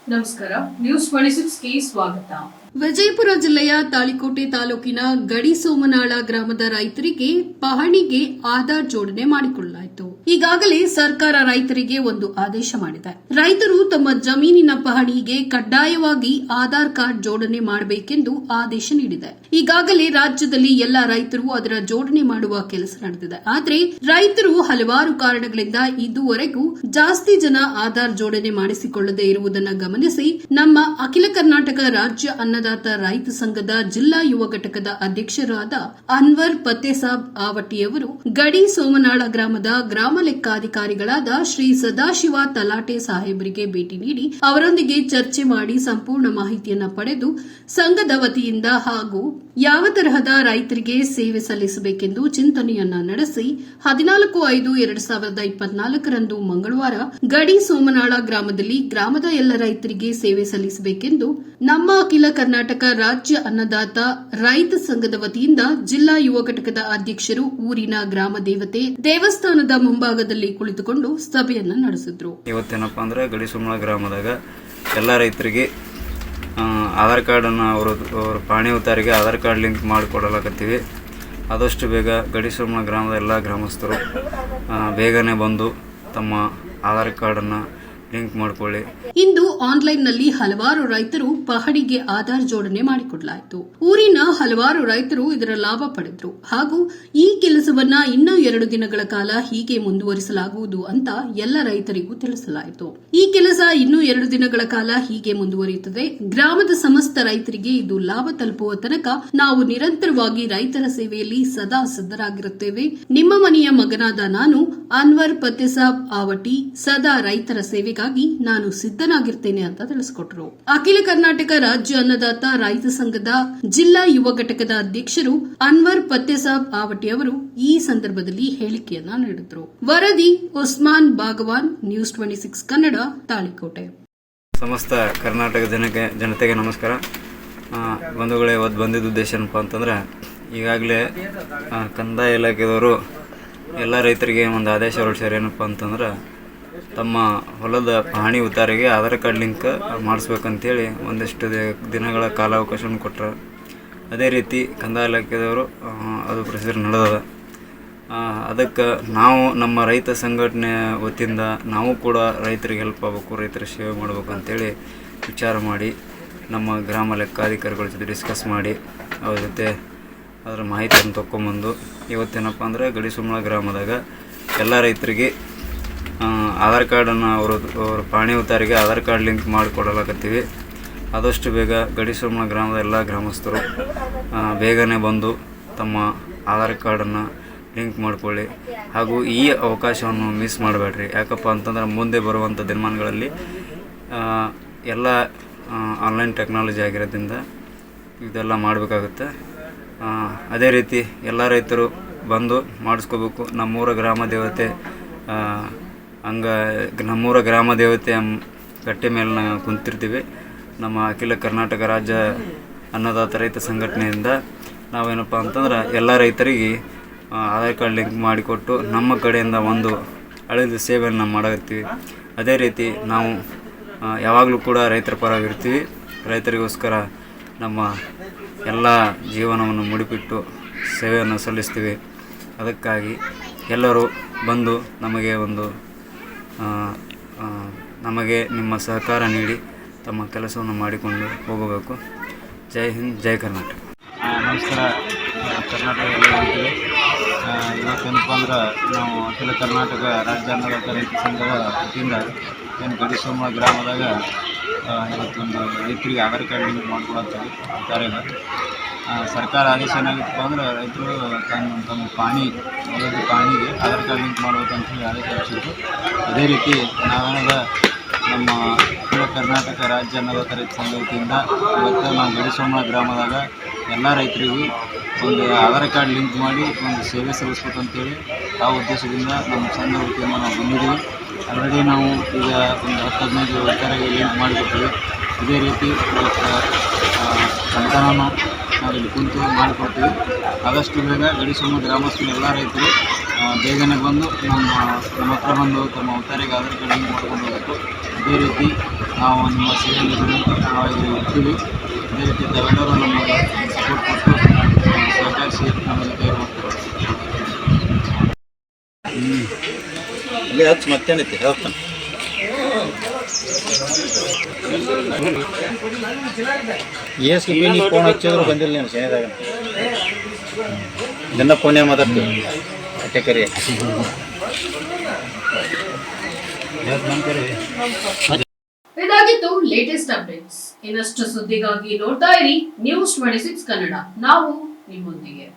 ನಮಸ್ಕಾರ. ನ್ಯೂಸ್ 26ಗೆ ಸ್ವಾಗತ. ವಿಜಯಪುರ ಜಿಲ್ಲೆಯ ತಾಳಿಕೋಟೆ ತಾಲೂಕಿನ ಗಡಿ ಸೋಮನಾಳ ಗ್ರಾಮದ ರೈತರಿಗೆ ಪಹಣಿಗೆ ಆಧಾರ್ ಜೋಡಣೆ ಮಾಡಿಕೊಳ್ಳಲಾಯಿತು. ಈಗಾಗಲೇ ಸರ್ಕಾರ ರೈತರಿಗೆ ಒಂದು ಆದೇಶ ಮಾಡಿದೆ. ರೈತರು ತಮ್ಮ ಜಮೀನಿನ ಪಹಣಿಗೆ ಕಡ್ಡಾಯವಾಗಿ ಆಧಾರ್ ಕಾರ್ಡ್ ಜೋಡಣೆ ಮಾಡಬೇಕೆಂದು ಆದೇಶ ನೀಡಿದೆ. ಈಗಾಗಲೇ ರಾಜ್ಯದಲ್ಲಿ ಎಲ್ಲಾ ರೈತರು ಅದರ ಜೋಡಣೆ ಮಾಡುವ ಕೆಲಸ ನಡೆದಿದೆ. ಆದರೆ ರೈತರು ಹಲವಾರು ಕಾರಣಗಳಿಂದ ಇದುವರೆಗೂ ಜಾಸ್ತಿ ಜನ ಆಧಾರ್ ಜೋಡಣೆ ಮಾಡಿಸಿಕೊಳ್ಳದೇ ಇರುವುದನ್ನು ಗಮನಿಸಿ ನಮ್ಮ ಅಖಿಲ ಕರ್ನಾಟಕ ರಾಜ್ಯ ಅನ್ನದಾತ ರೈತ ಸಂಘದ ಜಿಲ್ಲಾ ಯುವ ಘಟಕದ ಅಧ್ಯಕ್ಷರಾದ ಅನ್ವರ್ ಫತ್ತೇಸಾಬ್ ಆವಟಿಯವರು ಗಡಿ ಸೋಮನಾಳ ಗ್ರಾಮದ ಗ್ರಾಮ ಲೆಕ್ಕಾಧಿಕಾರಿಗಳಾದ ಶ್ರೀ ಸದಾಶಿವ ತಲಾಟೆ ಸಾಹೇಬರಿಗೆ ಭೇಟಿ ನೀಡಿ ಅವರೊಂದಿಗೆ ಚರ್ಚೆ ಮಾಡಿ ಸಂಪೂರ್ಣ ಮಾಹಿತಿಯನ್ನು ಪಡೆದು ಸಂಘದ ವತಿಯಿಂದ ಹಾಗೂ ಯಾವ ತರಹದ ರೈತರಿಗೆ ಸೇವೆ ಸಲ್ಲಿಸಬೇಕೆಂದು ಚಿಂತನೆಯನ್ನ ನಡೆಸಿ 14/5/2024 ಮಂಗಳವಾರ ಗಡಿ ಸೋಮನಾಳ ಗ್ರಾಮದಲ್ಲಿ ಗ್ರಾಮದ ಎಲ್ಲ ರೈತರಿಗೆ ಸೇವೆ ಸಲ್ಲಿಸಬೇಕೆಂದು ನಮ್ಮ ಅಖಿಲ ಕರ್ನಾಟಕ ರಾಜ್ಯ ಅನ್ನದಾತ ರೈತ ಸಂಘದ ವತಿಯಿಂದ ಜಿಲ್ಲಾ ಯುವ ಘಟಕದ ಅಧ್ಯಕ್ಷರು ಊರಿನ ಗ್ರಾಮ ದೇವತೆ ದೇವಸ್ಥಾನದ ಮುಂಭಾಗದಲ್ಲಿ ಕುಳಿತುಕೊಂಡು ಸಭೆಯನ್ನು ನಡೆಸಿದ್ರು. ಇವತ್ತೇನಪ್ಪ ಅಂದ್ರೆ ಗಡಿ ಸೋಮನಾಳ ಗ್ರಾಮದಾಗ ಎಲ್ಲ ರೈತರಿಗೆ ಆಧಾರ್ ಕಾರ್ಡನ್ನು ಅವ್ರ ಪಾಣಿ ಉತ್ತಾರಿಗೆ ಆಧಾರ್ ಕಾರ್ಡ್ ಲಿಂಕ್ ಮಾಡಿಕೊಡಲಾಕತ್ತೀವಿ. ಆದಷ್ಟು ಬೇಗ ಗಡಿ ಸೋಮನಾಳ ಗ್ರಾಮದ ಎಲ್ಲ ಗ್ರಾಮಸ್ಥರು ಬೇಗನೆ ಬಂದು ತಮ್ಮ ಆಧಾರ್ ಕಾರ್ಡನ್ನು ಲಿಂಕ್ ಮಾಡಿಕೊಳ್ಳಿ. ಇಂದು ಆನ್ಲೈನ್ನಲ್ಲಿ ಹಲವಾರು ರೈತರು ಪಹಣಿಗೆ ಆಧಾರ್ ಜೋಡಣೆ ಮಾಡಿಕೊಡಲಾಯಿತು. ಊರಿನ ಹಲವಾರು ರೈತರು ಇದರ ಲಾಭ ಪಡೆದರು ಹಾಗೂ ಈ ಕೆಲಸವನ್ನ ಇನ್ನೂ 2 ದಿನಗಳ ಕಾಲ ಹೀಗೆ ಮುಂದುವರಿಸಲಾಗುವುದು ಅಂತ ಎಲ್ಲ ರೈತರಿಗೂ ತಿಳಿಸಲಾಯಿತು. ಈ ಕೆಲಸ ಇನ್ನೂ 2 ದಿನಗಳ ಕಾಲ ಹೀಗೆ ಮುಂದುವರಿಯುತ್ತದೆ. ಗ್ರಾಮದ ಸಮಸ್ತ ರೈತರಿಗೆ ಇದು ಲಾಭ ತಲುಪುವ ತನಕ ನಾವು ನಿರಂತರವಾಗಿ ರೈತರ ಸೇವೆಯಲ್ಲಿ ಸದಾ ಸಿದ್ದರಾಗಿರುತ್ತೇವೆ. ನಿಮ್ಮ ಮನೆಯ ಮಗನಾದ ನಾನು ಅನ್ವರ್ ಫತ್ತೇಸಾಬ್ ಆವಟಿ ಸದಾ ರೈತರ ಸೇವೆಗಾಗಿ ನಾನು ಸಿದ್ದನಾಗಿರ್ತೇನೆ ಅಂತ ತಿಳಿಸಿಕೊಟ್ರು. ಅಖಿಲ ಕರ್ನಾಟಕ ರಾಜ್ಯ ಅನ್ನದಾತ ರೈತ ಸಂಘದ ಜಿಲ್ಲಾ ಯುವ ಘಟಕದ ಅಧ್ಯಕ್ಷರು ಅನ್ವರ್ ಫತ್ತೇಸಾಬ್ ಆವಟಿ ಅವರು ಈ ಸಂದರ್ಭದಲ್ಲಿ ಹೇಳಿಕೆಯನ್ನ ನೀಡಿದ್ರು. ವರದಿ ಉಸ್ಮಾನ್ ಬಾಗವಾನ್, ನ್ಯೂಸ್ 26 ಕನ್ನಡ, ತಾಳಿಕೋಟೆ. ಸಮಸ್ತ ಕರ್ನಾಟಕ ಜನತೆಗೆ ನಮಸ್ಕಾರ. ಬಂಧುಗಳೇ, ಇವತ್ತು ಬಂದಿದ್ದ ಉದ್ದೇಶ ಏನಪ್ಪ ಅಂತಂದ್ರೆ, ಈಗಾಗಲೇ ಕಂದಾಯ ಇಲಾಖೆದವರು ಎಲ್ಲ ರೈತರಿಗೆ ಒಂದು ಆದೇಶ ಹೊರಡಿಸ್ಯಾರ. ಏನಪ್ಪ ಅಂತಂದ್ರೆ, ತಮ್ಮ ಹೊಲದ ಪಹಣಿ ಉತ್ತಾರಿಗೆ ಆಧಾರ್ ಕಾರ್ಡ್ ಲಿಂಕ್ ಮಾಡಿಸ್ಬೇಕಂತೇಳಿ ಒಂದಿಷ್ಟು ದಿನಗಳ ಕಾಲಾವಕಾಶವನ್ನು ಕೊಟ್ಟರು. ಅದೇ ರೀತಿ ಕಂದಾಯ ಇಲಾಖೆದವರು ಅದು ಪ್ರೊಸೀಜರ್ ನಡೆದದ. ಅದಕ್ಕೆ ನಾವು ನಮ್ಮ ರೈತ ಸಂಘಟನೆ ವತಿಯಿಂದ ನಾವು ಕೂಡ ರೈತರಿಗೆ ಹೆಲ್ಪ್ ಆಗಬೇಕು, ರೈತರ ಸೇವೆ ಮಾಡಬೇಕು ಅಂತೇಳಿ ವಿಚಾರ ಮಾಡಿ ನಮ್ಮ ಗ್ರಾಮ ಲೆಕ್ಕಾಧಿಕಾರಿಗಳ ಜೊತೆ ಡಿಸ್ಕಸ್ ಮಾಡಿ ಅವ್ರ ಜೊತೆ ಅದರ ಮಾಹಿತಿಯನ್ನು ತೊಗೊಂಬಂದು ಇವತ್ತೇನಪ್ಪ ಅಂದರೆ ಗಡಿ ಸೋಮನಾಳ ಗ್ರಾಮದಾಗ ಎಲ್ಲ ರೈತರಿಗೆ ಆಧಾರ್ ಕಾರ್ಡನ್ನು ಅವ್ರ ಪಾಣಿ ಉತ್ತಾರಿಗೆ ಆಧಾರ್ ಕಾರ್ಡ್ ಲಿಂಕ್ ಮಾಡಿಕೊಡಲಾಕತ್ತೀವಿ. ಆದಷ್ಟು ಬೇಗ ಗಡಿ ಸೋಮನಾಳ ಗ್ರಾಮದ ಎಲ್ಲ ಗ್ರಾಮಸ್ಥರು ಬೇಗನೆ ಬಂದು ತಮ್ಮ ಆಧಾರ್ ಕಾರ್ಡನ್ನು ಲಿಂಕ್ ಮಾಡಿಕೊಳ್ಳಿ ಹಾಗೂ ಈ ಅವಕಾಶವನ್ನು ಮಿಸ್ ಮಾಡಬೇಡ್ರಿ. ಯಾಕಪ್ಪ ಅಂತಂದ್ರೆ ಮುಂದೆ ಬರುವಂಥ ದಿನಮಾನಗಳಲ್ಲಿ ಎಲ್ಲ ಆನ್ಲೈನ್ ಟೆಕ್ನಾಲಜಿ ಆಗಿರೋದ್ರಿಂದ ಇದೆಲ್ಲ ಮಾಡಬೇಕಾಗುತ್ತೆ. ಅದೇ ರೀತಿ ಎಲ್ಲ ರೈತರು ಬಂದು ಮಾಡಿಸ್ಕೋಬೇಕು. ನಮ್ಮೂರ ಗ್ರಾಮ ದೇವತೆ ನಮ್ಮೂರ ಗ್ರಾಮ ದೇವತೆಯ ಕಟ್ಟೆ ಮೇಲೆ ನಾವು ಕುಂತಿರ್ತೀವಿ. ನಮ್ಮ ಅಖಿಲ ಕರ್ನಾಟಕ ರಾಜ್ಯ ಅನ್ನದಾತ ರೈತ ಸಂಘಟನೆಯಿಂದ ನಾವೇನಪ್ಪ ಅಂತಂದ್ರೆ ಎಲ್ಲ ರೈತರಿಗೆ ಆಧಾರ್ ಕಾರ್ಡ್ ಲಿಂಕ್ ಮಾಡಿಕೊಟ್ಟು ನಮ್ಮ ಕಡೆಯಿಂದ ಒಂದು ಹಳೆದ ಸೇವೆಯನ್ನು ಮಾಡಾಕತ್ತೀವಿ. ಅದೇ ರೀತಿ ನಾವು ಯಾವಾಗಲೂ ಕೂಡ ರೈತರ ಪರವಾಗಿರ್ತೀವಿ. ರೈತರಿಗೋಸ್ಕರ ನಮ್ಮ ಎಲ್ಲ ಜೀವನವನ್ನು ಮುಡಿಪಿಟ್ಟು ಸೇವೆಯನ್ನು ಸಲ್ಲಿಸ್ತೀವಿ. ಅದಕ್ಕಾಗಿ ಎಲ್ಲರೂ ಬಂದು ನಮಗೆ ನಿಮ್ಮ ಸಹಕಾರ ನೀಡಿ ತಮ್ಮ ಕೆಲಸವನ್ನು ಮಾಡಿಕೊಂಡು ಹೋಗಬೇಕು. ಜೈ ಹಿಂದ್, ಜೈ ಕರ್ನಾಟಕ. ನಮಸ್ಕಾರ. ಕರ್ನಾಟಕ ಇವತ್ತೇನಪ್ಪ ಅಂದ್ರೆ ನಾವು ಅಖಿಲ ಕರ್ನಾಟಕ ರಾಜ್ಯ ಅನ್ನದಾತ ರೈತ ಸಂಘದ ವತಿಯಿಂದ ಏನು ಗಡಿ ಸೋಮನಾಳ ಗ್ರಾಮದಾಗ ಇವತ್ತೊಂದು ರೈತರಿಗೆ ಆಧಾರ್ ಕಾರ್ಡ್ ಲಿಂಕ್ ಮಾಡ್ಕೊಳತ್ತೀವಿ. ಕಾರ್ಯ ಸರ್ಕಾರ ಆದೇಶ ಏನಾಗಿತ್ತಪ್ಪ ಅಂದ್ರೆ ರೈತರು ತಮ್ಮ ಹೊಲದ ಪಾಣಿಗೆ ಆಧಾರ್ ಕಾರ್ಡ್ ಲಿಂಕ್ ಮಾಡ್ಬೇಕಂತೇಳಿ ಆದೇಶ ಹೊರಡಿಸಿದ್ರು. ಅದೇ ರೀತಿ ನಾವೇನದ ನಮ್ಮ ಅಖಿಲ ಕರ್ನಾಟಕ ರಾಜ್ಯ ಅನ್ನದಾತ ರೈತ ಸಂಘ ವತಿಯಿಂದ ಇವತ್ತು ನಾವು ಗಡಿ ಸೋಮನಾಳ ಗ್ರಾಮದಾಗ ಎಲ್ಲ ರೈತರಿಗೂ ಒಂದು ಆಧಾರ್ ಕಾರ್ಡ್ ಲಿಂಕ್ ಮಾಡಿ ಒಂದು ಸೇವೆ ಸಲ್ಲಿಸ್ಬೇಕಂತೇಳಿ ಆ ಉದ್ದೇಶದಿಂದ ನಮ್ಮ ಸಂಘ ವತಿಯಿಂದ ನಾವು ಬಂದಿದ್ದೀವಿ. ಆಲ್ರೆಡಿ ನಾವು ಈಗ ಒಂದು 10-15 ರೈತರಿಗೆ ಲಿಂಕ್ ಮಾಡಿಕೊಡ್ತೀವಿ. ಇದೇ ರೀತಿ ಸಂತಾನವನ್ನು ನಾವು ಇಲ್ಲಿ ಕುಂತು ಮಾಡಿಕೊಡ್ತೀವಿ. ಆದಷ್ಟು ಬೇಗ ಗಡಿ ಸೋಮನಾಳ ಗ್ರಾಮಸ್ಥರು ಎಲ್ಲ ರೈತರು ಬೇಗನೆ ಬಂದು ನಮ್ಮ ಹತ್ರ ಬಂದು ತಮ್ಮ ಉತ್ತಾರಿಗೆ ಆಧಾರ್ ಕಾರ್ಡ್ ಲಿಂಕ್ ಮಾಡ್ಕೊಂಡು ಹೋಗಬೇಕು. ಅದೇ ರೀತಿ ನಾವು ನಿಮ್ಮ ಸೇವೆಯಲ್ಲಿ ನಾವು ಇರ್ತೀವಿ. ಅದೇ ರೀತಿ ತಾವೆಲ್ಲರೂ ನಮಗೆ ಸಪೋರ್ಟ್ ಕೊಟ್ಟು ಸಹಕರಿಸಿ ನಮ್ಮ ಜೊತೆ ಇರಬೇಕು. ಅಲ್ಲಿ ಹಚ್ಚಿ ಮತ್ತೇನೈತಿ ಹೇಳ್ತಾನೆ. ಎಷ್ಟು ಬಿ ನೀವು ಫೋನ್ ಹಚ್ಚಿದ್ರು ಬಂದಿಲ್ಲ ನೀನು ಶನಿದಾಗ. ದಿನ ಫೋನ್ಯಾಗ ಮಾತಾಡ್ತೀವಿ ಅಟ್ಟೆ ಕರಿ. ಇದಾಗಿತ್ತು ಲೇಟೆಸ್ಟ್ ಅಪ್ಡೇಟ್ಸ್. ಇನ್ನಷ್ಟು ಸುದ್ದಿಗಾಗಿ ನೋಡ್ತಾ ಇರಿ ನ್ಯೂಸ್ 26 ಕನ್ನಡ. ನಾವು ನಿಮ್ಮೊಂದಿಗೆ.